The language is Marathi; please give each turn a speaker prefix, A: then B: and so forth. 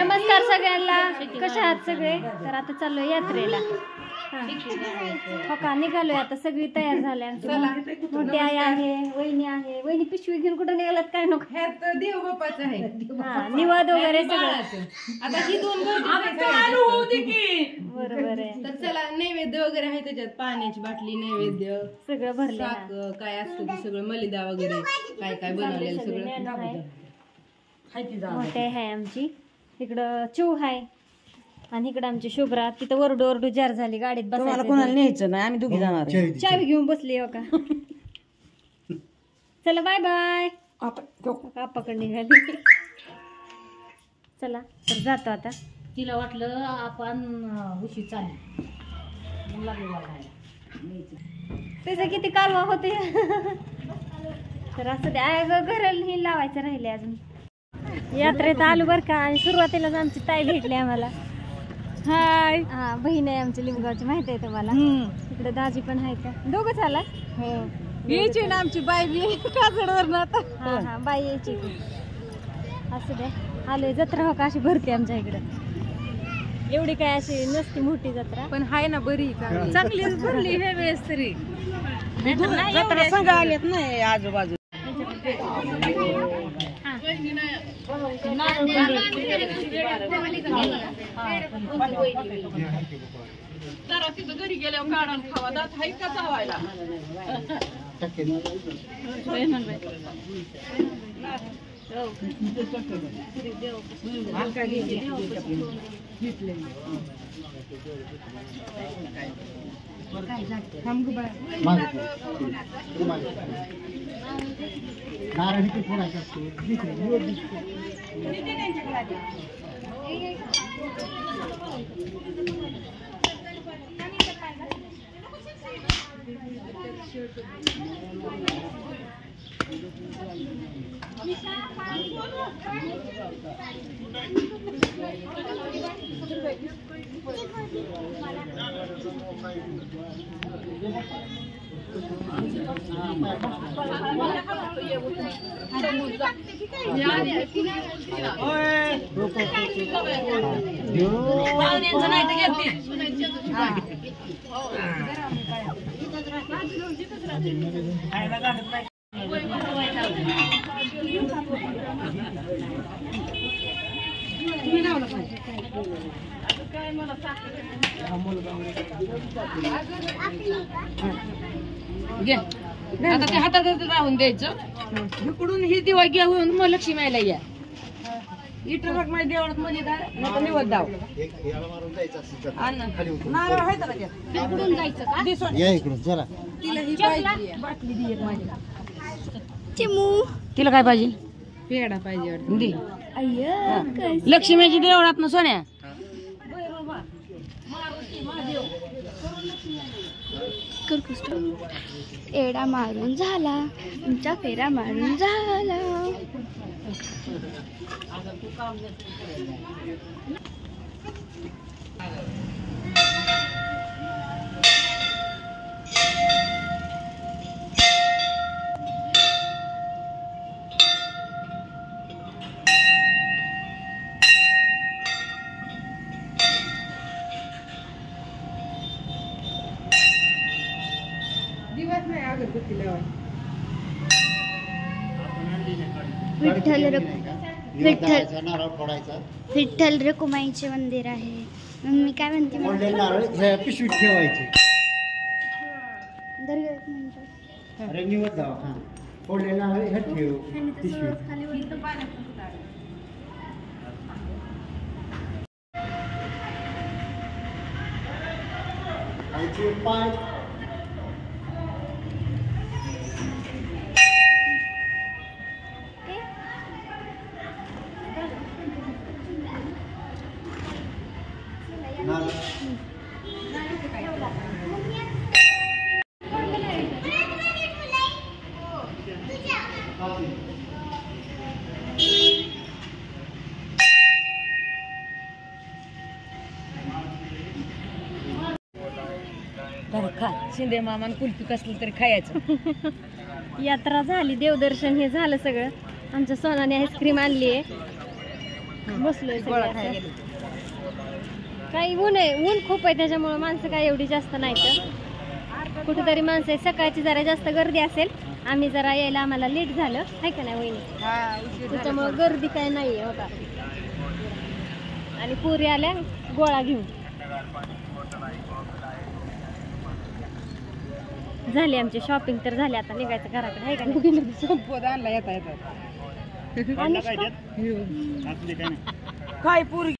A: नमस्कार सगळ्यांना, कशा आहात सगळे? तर आता चाललोय यात्रेला. हो का, निघालोय आता, सगळी तयार झाल्या. मोठी आई आहे, वहिनी आहे. वहिनी पिशवी घेऊन कुठं निघालात काय नको?
B: देव बाप्पाचं आहे.
A: निवाद वगैरे सगळं.
B: आता ही दोन
A: बरोबर आहे.
B: तर चला, नैवेद्य वगैरे आहे त्याच्यात, पाण्याची बाटली, नैवेद्य
A: सगळं भरलं.
B: काय असतं ते सगळं, मलिदा वगैरे काय काय बनवलेलं सगळं.
A: मोठे आहे आमची. इकडं चिव आहे आणि इकडं आमची शुभ्रा. तिथं ओरडू ओरडू जार झाली, गाडीत बसायचं.
C: कोणाला न्यायचं नाही, आम्ही दोघी जाणार.
A: चावी घेऊन बसली हो का. चला बाय बाय. आपाकडे निघाली. चला तर जातो आता.
D: तिला वाटलं आपण उशी चालली,
A: त्याचं किती कालवा होते. तर असं द्या, घराला हे लावायचं राहिले अजून. यात्रेत आलो बर का. आणि सुरुवातीलाच आमची ताई भेटली आम्हाला. हाय. हा, बहीण आहे आमची लिंबगावची, माहित आहे तुम्हाला. इकडे दाजी पण आहे का? दोघंच आला?
B: यायची ना आमची बाई काजडवर. आता
A: हा हा, बाई यायची. असं द्या, आलोय. जत्रा हो का अशी भरते आमच्या इकडे. एवढी काय अशी नसती मोठी जत्रा,
B: पण हाय ना बरी, चांगलीच भरली हे वेळेस तरी.
C: जत्रा संघ आलेत नाही आजूबाजू.
B: तिथं घरी गेल्यावर काढून खावा, दात हाय का चावायला. आता ते हातात राहून द्यायचं. इकडून ही दिवा घेऊन मग लक्ष्मीला या. इटरक माझ्या देवळात मध्ये निवड दाव. नारळ आहे का त्याच्यात? इकडून जायचं का?
E: या इकडून चला.
B: तिला ही पाहिजे बाटली दे एक माझी.
C: तिला काय पाहिजे?
B: पेढा पाहिजे
C: दे. लक्ष्मीची देवळात ना सोन्या.
F: एडा मारून झाला, तुमचा फेरा मारून झाला.
B: दिवस नाही अगरबत्ती लावायची.
F: विठ्ठल रखुमाईचे मंदिर आहे. मी काय म्हणते,
E: नारळ पिशवीत ठेवायचे.
F: दर्गा म्हणतात.
E: अरे निवड जावा. हा, फोडलेलं नारळ हे ठेव पिशवीत. पाय
C: तर खा. शिंदे मामान कुल्फी कसलं तरी खायचं.
A: यात्रा झाली, देवदर्शन हे झालं सगळं. आमच्या सोनाने आईस्क्रीम आणली आहे. बसलोय सगळे
C: गोळा
A: असं.
C: खायला गेलो.
A: काही ऊन आहे, ऊन खूप आहे त्याच्यामुळे माणसं काय एवढी जास्त नाही तर कुठेतरी माणसं आहे. सकाळची जरा जास्त गर्दी असेल, आम्ही जरा यायला आम्हाला लेट झालं आहे का नाही वहिनी,
C: हा, उशीर झाला.
A: त्याच्यामुळे गर्दी काय नाही आहे होता. आणि पुरी आल्या गोळा घेऊन. झाली आमची शॉपिंग तर झाली, आता निघायचं घराकडे आहे का नाही.
C: संपवत आणला येता येतात.
A: अनुष्का?
C: काय पोरी